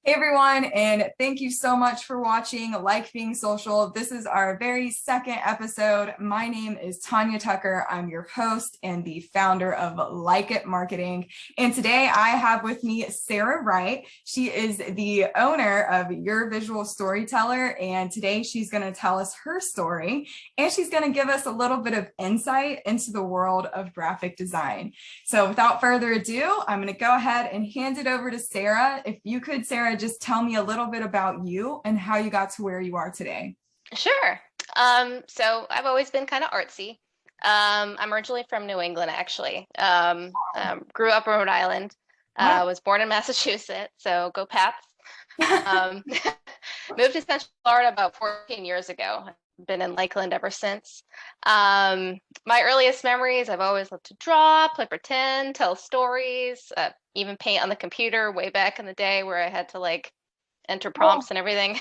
Hey everyone, and thank you so much for watching Like Being Social. This is our very second episode. My name is Tonya Tucker. I'm your host and the founder of Like It Marketing. And today I have with me Sara Wright. She is the owner of Your Visual Storyteller, and today she's going to tell us her story, and she's going to give us a little bit of insight into the world of graphic design. So without further ado, I'm going to go ahead and hand it over to Sara. If you could, Sara, just tell me a little bit about you and how you got to where you are today. Sure. So I've always been kind of artsy. I'm originally from New England, actually. Grew up in Rhode Island. Wow. Was born in Massachusetts, so go Pats. Um, Moved to Central Florida about 14 years ago. Been in Lakeland ever since. My earliest memories, I've always loved to draw, play pretend, tell stories, even paint on the computer way back in the day where I had to like enter Oh, prompts and everything.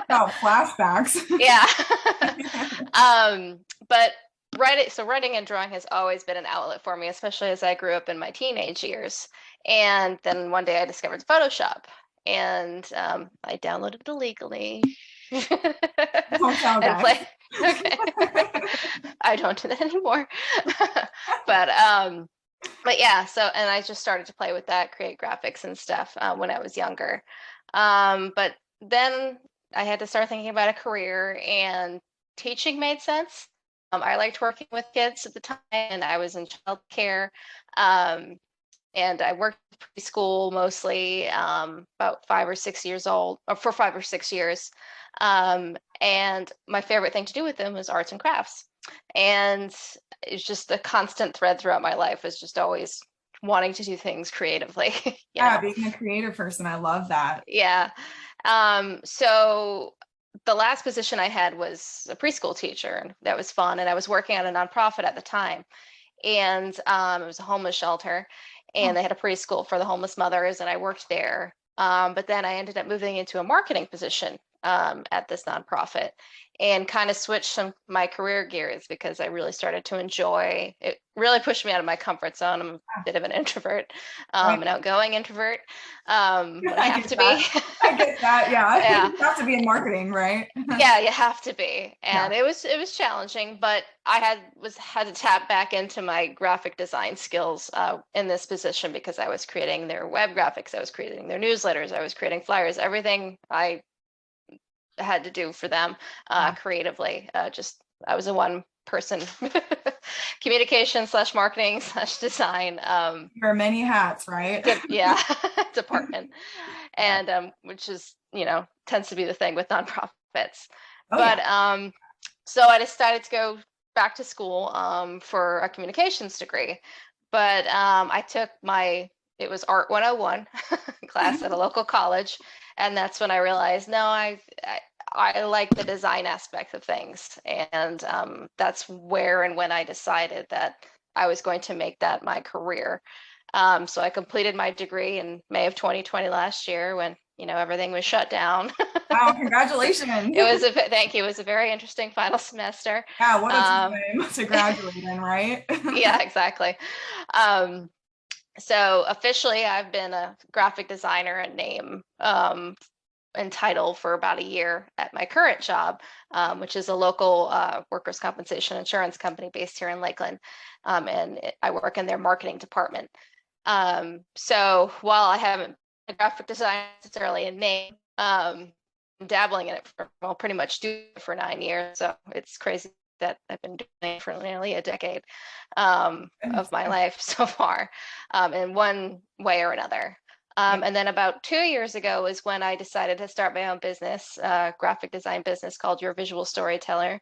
about flashbacks. Yeah. But writing and drawing has always been an outlet for me, especially as I grew up in my teenage years. And then one day I discovered Photoshop and I downloaded it illegally Don't tell, and guys. play. Okay. I don't do that anymore. But but yeah, so and I just started to play with that, create graphics and stuff when I was younger. But then I had to start thinking about a career, and teaching made sense. I liked working with kids at the time, and I was in childcare. Um, and I worked preschool mostly, about 5 or 6 years old, or for 5 or 6 years. And my favorite thing to do with them was arts and crafts. And it's just a constant thread throughout my life is just always wanting to do things creatively, you Yeah, know? being a creative person, I love that. Yeah. So the last position I had was a preschool teacher, and that was fun. And I was working at a nonprofit at the time, and it was a homeless shelter, Oh, and they had a preschool for the homeless mothers, and I worked there. But then I ended up moving into a marketing position at this nonprofit and kind of switched some my career gears because I really started to enjoy it. Really pushed me out of my comfort zone. I'm a bit of an introvert, right. an outgoing introvert when I I have get to that. be. I get that. Yeah. Yeah. You have to be in marketing, right? Yeah, you have to be. Yeah. And it was challenging, but I had to tap back into my graphic design skills in this position because I was creating their web graphics, I was creating their newsletters, I was creating flyers, everything I had to do for them Wow. creatively. Just I was a one person communication slash marketing slash design Wear many hats, right? yeah department, Yeah. and which is tends to be the thing with nonprofits. Oh, yeah. But so I decided to go back to school for a communications degree. But I took it was Art 101 class at a local college, and that's when I realized, no, I like the design aspect of things, and that's where and when I decided that I was going to make that my career. So I completed my degree in May of 2020 last year when everything was shut down. Wow, congratulations. Thank you. It was a very interesting final semester. Yeah, what a Um, time to graduate in, right? yeah, exactly. Um, so officially, I've been a graphic designer and name and title for about a year at my current job, which is a local workers' compensation insurance company based here in Lakeland, and I work in their marketing department. So while I haven't been a graphic designer necessarily in name, I'm dabbling in it for, well, pretty much do it for 9 years. So it's crazy that I've been doing it for nearly a decade of my life so far, in one way or another. Yeah. And then about 2 years ago is when I decided to start my own business, graphic design business called Your Visual Storyteller.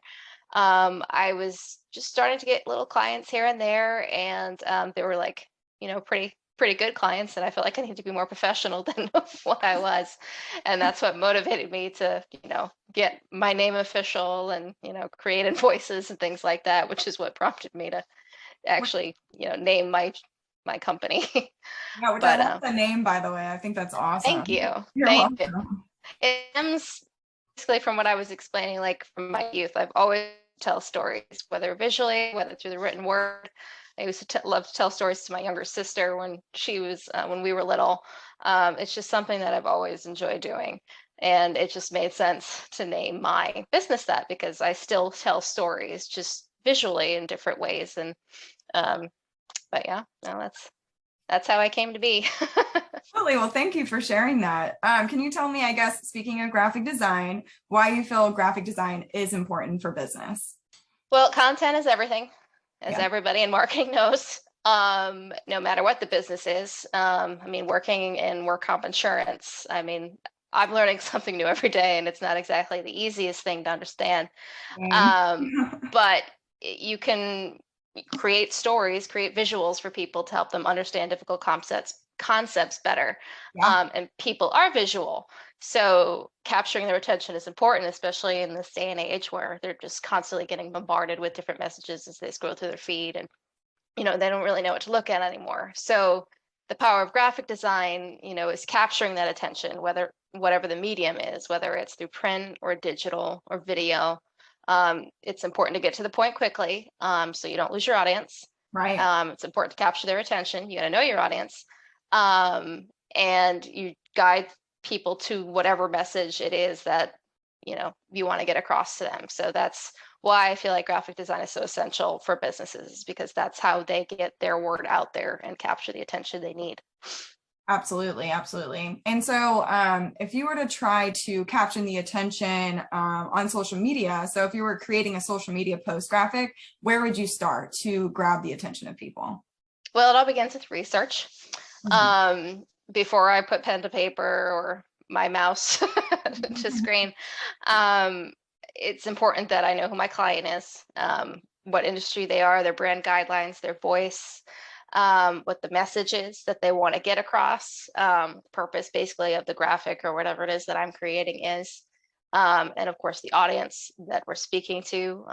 I was just starting to get little clients here and there, and they were like, pretty good clients, and I felt like I need to be more professional than what I was, and that's what motivated me to, get my name official and create invoices and things like that, which is what prompted me to actually name my company. Yeah, which I But love the name, by the way. I think that's thank awesome. you, You're thank you. welcome. It stems basically from what I was explaining, like from my youth. I've always tell stories, whether visually, whether through the written word. I used to love to tell stories to my younger sister when she was when we were little. It's just something that I've always enjoyed doing. And it just made sense to name my business that, because I still tell stories just visually in different ways. And but yeah, no, that's how I came to be. Absolutely. Well, thank you for sharing that. Can you tell me, I guess, speaking of graphic design, why you feel graphic design is important for business? Well, content is everything, as Yeah. everybody in marketing knows. No matter what the business is. I mean, working in work comp insurance, I mean, I'm learning something new every day, and it's not exactly the easiest thing to understand. Same. But you can create stories, create visuals for people to help them understand difficult concepts better. Yeah. And people are visual. So capturing their attention is important, especially in this day and age where they're just constantly getting bombarded with different messages as they scroll through their feed, and they don't really know what to look at anymore. So the power of graphic design, is capturing that attention, whatever the medium is, whether it's through print or digital or video. It's important to get to the point quickly, so you don't lose your audience. Right. It's important to capture their attention. You got to know your audience, and you guide people to whatever message it is that you want to get across to them. So that's why I feel like graphic design is so essential for businesses, because that's how they get their word out there and capture the attention they need. Absolutely, absolutely. And so if you were to try to capture the attention on social media, so if you were creating a social media post graphic, where would you start to grab the attention of people? Well, it all begins with research. Before I put pen to paper or my mouse to screen, it's important that I know who my client is, what industry they are, their brand guidelines, their voice, what the message is that they want to get across, purpose basically of the graphic or whatever it is that I'm creating is, and of course the audience that we're speaking to.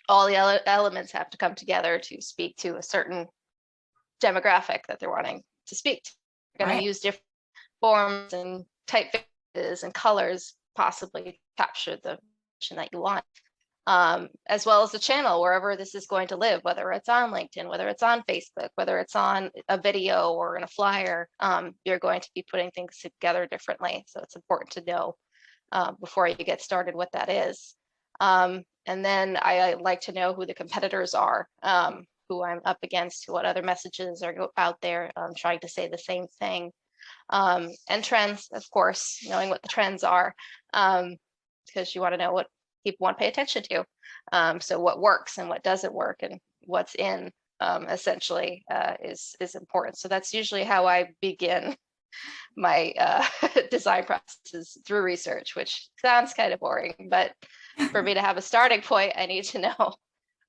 All the elements have to come together to speak to a certain demographic that they're wanting to speak to. They're going to use different forms and typefaces and colors possibly to capture the vision that you want, as well as the channel wherever this is going to live, whether it's on LinkedIn, whether it's on Facebook, whether it's on a video or in a flyer. You're going to be putting things together differently, so it's important to know before you get started what that is. And then I like to know who the competitors are, who I'm up against, what other messages are out there trying to say the same thing. And trends, of course, knowing what the trends are, because you want to know what people want to pay attention to. So what works and what doesn't work and what's in, essentially, is important. So that's usually how I begin my design processes, through research, which sounds kind of boring, but for me to have a starting point, I need to know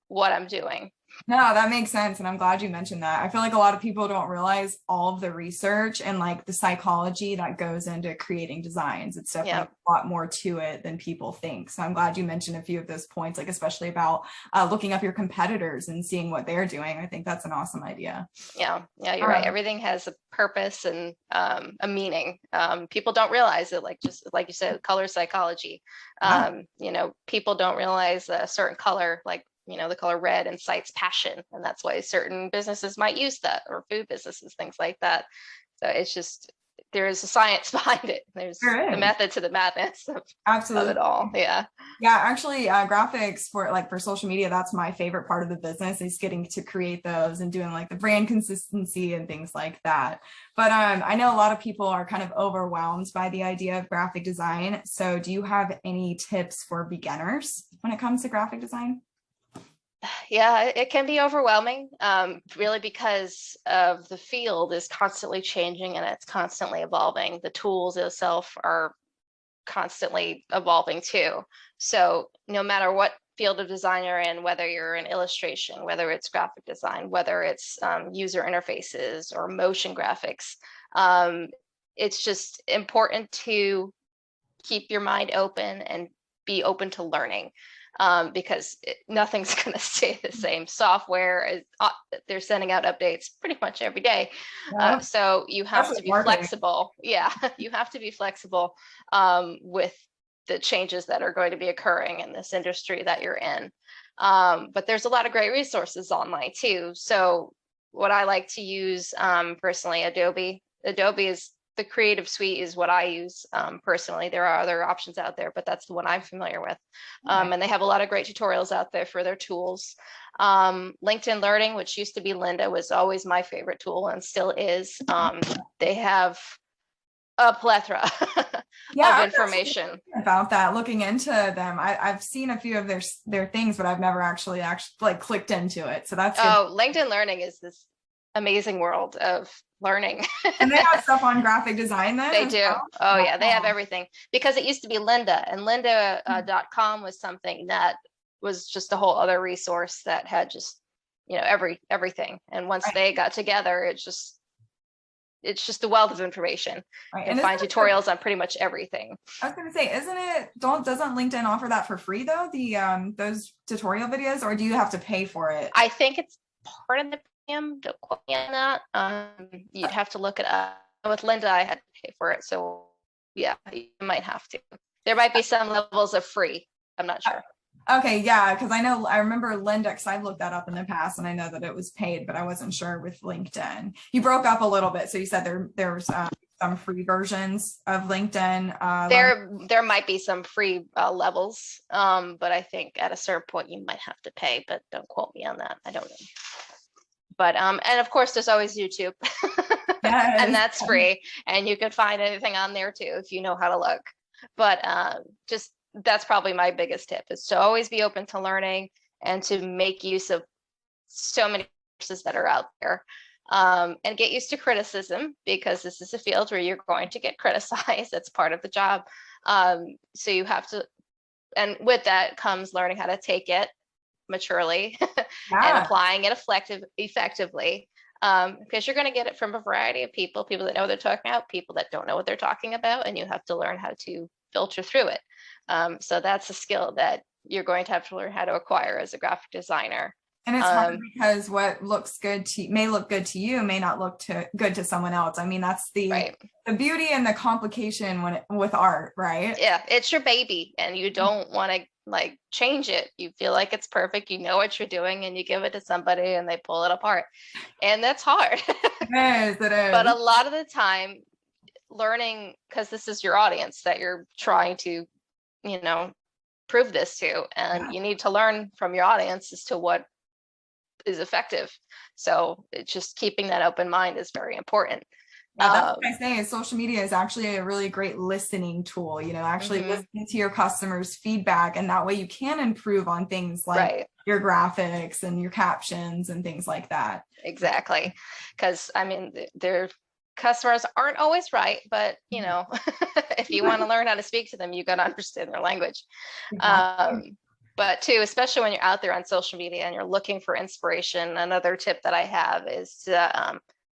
what I'm doing. No, that makes sense. And I'm glad you mentioned that. I feel like a lot of people don't realize all of the research and like the psychology that goes into creating designs. It's definitely a lot more to it than people think. So I'm glad you mentioned a few of those points, like especially about looking up your competitors and seeing what they're doing. I think that's an awesome idea. Yeah, you're right. Everything has a purpose and a meaning. People don't realize it, just like you said, color psychology. People don't realize a certain color, like the color red, incites passion, and that's why certain businesses might use that, or food businesses, things like that. So it's just, there is a science behind it. There's a method to the madness of it all. Yeah, actually graphics for social media, that's my favorite part of the business, is getting to create those and doing like the brand consistency and things like that. But I know a lot of people are kind of overwhelmed by the idea of graphic design. So do you have any tips for beginners when it comes to graphic design? Yeah, it can be overwhelming, really, because of the field is constantly changing and it's constantly evolving. The tools itself are constantly evolving too. So no matter what field of design you're in, whether you're in illustration, whether it's graphic design, whether it's user interfaces or motion graphics, it's just important to keep your mind open and be open to learning. Because nothing's going to stay the same. Software they're sending out updates pretty much every day. So you have to be flexible. Yeah, you have to be flexible with the changes that are going to be occurring in this industry that you're in. But there's a lot of great resources online too. So what I like to use personally, Adobe is the Creative Suite is what I use personally. There are other options out there, but that's the one I'm familiar with. And they have a lot of great tutorials out there for their tools. LinkedIn Learning, which used to be Lynda, was always my favorite tool and still is. They have a plethora of information about that. Looking into them, I've seen a few of their things, but I've never actually like clicked into it. So that's good. LinkedIn Learning is this amazing world of learning. And they have stuff on graphic design then? They do. Well? Oh yeah, they have everything, because it used to be Lynda, and lynda.com was something that was just a whole other resource that had just, you know, everything. And once they got together, it's just a wealth of information. You can find tutorials on pretty much everything. I was going to say, doesn't LinkedIn offer that for free though? Those tutorial videos, or do you have to pay for it? I think it's part of the premium. Don't quote me on that. You'd have to look it up. With Lynda, I had to pay for it. So yeah, you might have to. There might be some levels of free. I'm not sure. Okay, yeah, because I remember Lynda, because I've looked that up in the past, and I know that it was paid, but I wasn't sure with LinkedIn. You broke up a little bit, so you said there's some free versions of LinkedIn. There might be some free levels, but I think at a certain point you might have to pay. But don't quote me on that. I don't know. But and of course, there's always YouTube, yes. And that's free, and you can find anything on there too if you know how to look. But just that's probably my biggest tip, is to always be open to learning and to make use of so many courses that are out there, and get used to criticism, because this is a field where you're going to get criticized. That's part of the job. So you have to, and with that comes learning how to take it maturely and applying it effectively, because you're going to get it from a variety of people that know what they're talking about, people that don't know what they're talking about, and you have to learn how to filter through it. So that's a skill that you're going to have to learn how to acquire as a graphic designer. And it's hard because what looks good may look good to you may not look good to someone else. I mean, that's the beauty and the complication with art, right? Yeah, it's your baby, and you don't want to like change it. You feel like it's perfect, you know what you're doing, and you give it to somebody and they pull it apart, and that's hard. It is. But a lot of the time, learning, because this is your audience that you're trying to, you know, prove this to, and you need to learn from your audience as to what is effective. So it's just keeping that open mind is very important. That's what I say, is social media is actually a really great listening tool, you know, actually listening to your customers' feedback, and that way you can improve on things like your graphics and your captions and things like that. Exactly. Because I mean, their customers aren't always right, but you know, if you want to learn how to speak to them, you got to understand their language. But too, especially when you're out there on social media and you're looking for inspiration, another tip that I have is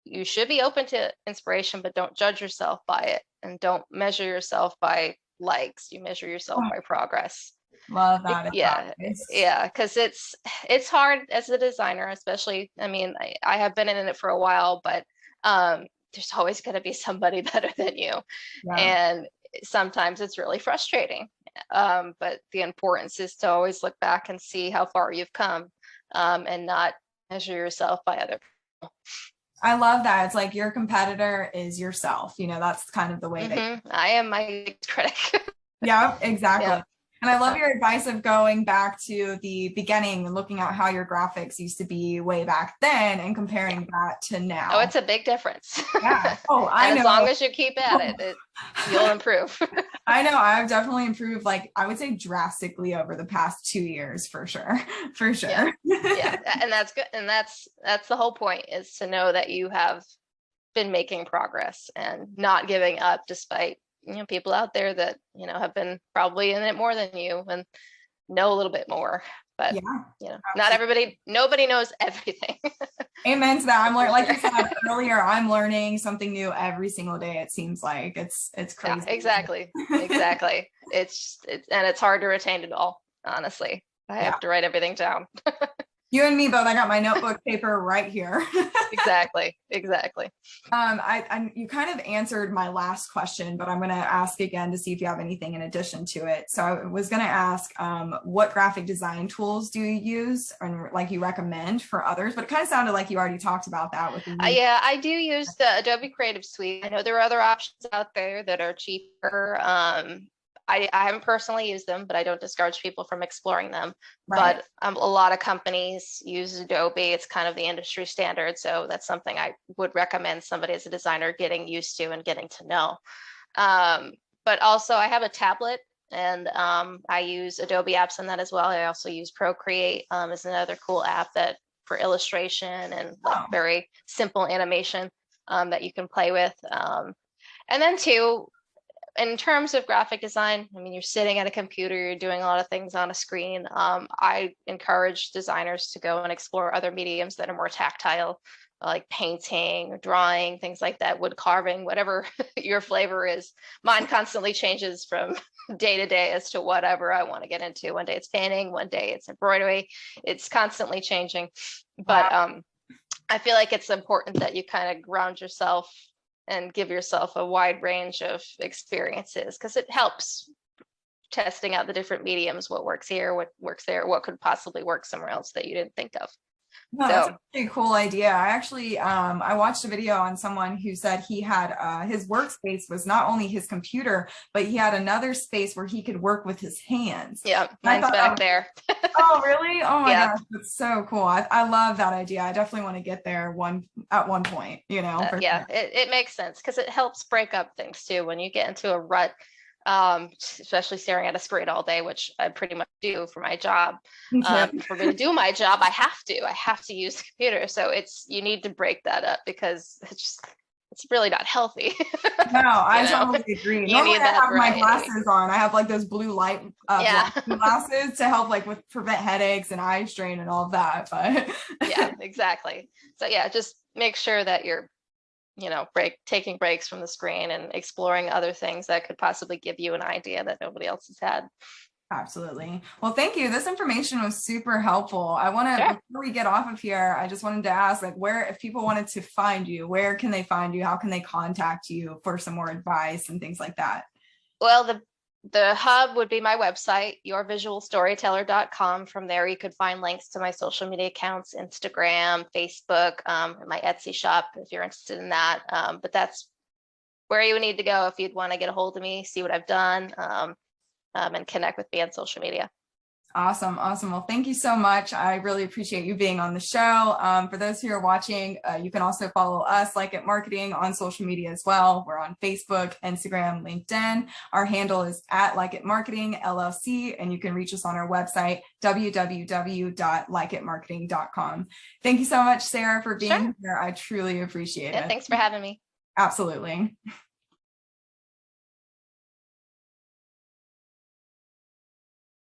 you should be open to inspiration, but don't judge yourself by it, and don't measure yourself by likes. You measure yourself by progress. Love that. Yeah, because it's hard as a designer, especially. I mean, I have been in it for a while, but there's always going to be somebody better than you, and sometimes it's really frustrating. But the importance is to always look back and see how far you've come, and not measure yourself by other people. I love that. It's like your competitor is yourself. You know, that's kind of the way that I am my critic. Yeah, exactly. Yeah. And I love your advice of going back to the beginning and looking at how your graphics used to be way back then and comparing that to now. Oh, it's a big difference. Yeah. Oh, I know. As long as you keep at it, you'll improve. I know. I've definitely improved, like, I would say drastically over the past 2 years, for sure. For sure. Yeah. And that's good. And that's the whole point, is to know that you have been making progress and not giving up, despite, you know, people out there that, you know, have been probably in it more than you and know a little bit more. But you know, nobody knows everything. Amen to that. I'm learning, like you said earlier, I'm learning something new every single day. It seems like it's crazy. Yeah, exactly. It's hard to retain it all. Honestly, I have to write everything down. You and me both. I got my notebook paper right here. Exactly. You kind of answered my last question, but I'm going to ask again to see if you have anything in addition to it. So I was going to ask, what graphic design tools do you use and like you recommend for others? But it kind of sounded like you already talked about that with the Yeah, I do use the Adobe Creative Suite. I know there are other options out there that are cheaper. I haven't personally used them, but I don't discourage people from exploring them. Right. But a lot of companies use Adobe. It's kind of the industry standard. So that's something I would recommend somebody as a designer getting used to and getting to know. But also I have a tablet and I use Adobe apps in that as well. I also use Procreate as another cool app that for illustration and like very simple animation that you can play with. And then too, in terms of graphic design, I mean, you're sitting at a computer, you're doing a lot of things on a screen. I encourage designers to go and explore other mediums that are more tactile, like painting, drawing, things like that, wood carving, whatever your flavor is. Mine constantly changes from day to day as to whatever I want to get into. One day it's painting, one day it's embroidery. It's constantly changing. But I feel like it's important that you kind of ground yourself and give yourself a wide range of experiences because it helps testing out the different mediums, what works here, what works there, what could possibly work somewhere else that you didn't think of. No, that's a pretty cool idea. I actually, I watched a video on someone who said he had his workspace was not only his computer, but he had another space where he could work with his hands. Yeah, mine's back there. Oh, really? Oh my gosh, that's so cool. I love that idea. I definitely want to get there at one point, you know. Yeah, it makes sense because it helps break up things too. When you get into a rut, especially staring at a screen all day, which I pretty much do for my job. For me to do my job, I have to use the computer. So you need to break that up because it's really not healthy. No, I totally agree. Normally I have my glasses on. I have like those blue light glasses to help like prevent headaches and eye strain and all of that. But yeah, exactly. So yeah, just make sure that you're taking breaks from the screen and exploring other things that could possibly give you an idea that nobody else has had. Absolutely. Well, thank you. This information was super helpful. I want to, before we get off of here, I just wanted to ask, like, if people wanted to find you, where can they find you? How can they contact you for some more advice and things like that? Well, the hub would be my website, yourvisualstoryteller.com. From there, you could find links to my social media accounts, Instagram, Facebook, my Etsy shop, if you're interested in that. But that's where you would need to go if you'd want to get a hold of me, see what I've done, and connect with me on social media. Awesome. Well, thank you so much. I really appreciate you being on the show. For those who are watching, you can also follow us, Like It Marketing, on social media as well. We're on Facebook, Instagram, LinkedIn. Our handle is at Like It Marketing LLC, and you can reach us on our website, www.likeitmarketing.com. Thank you so much, Sarah, for being here. I truly appreciate it. Thanks for having me. Absolutely.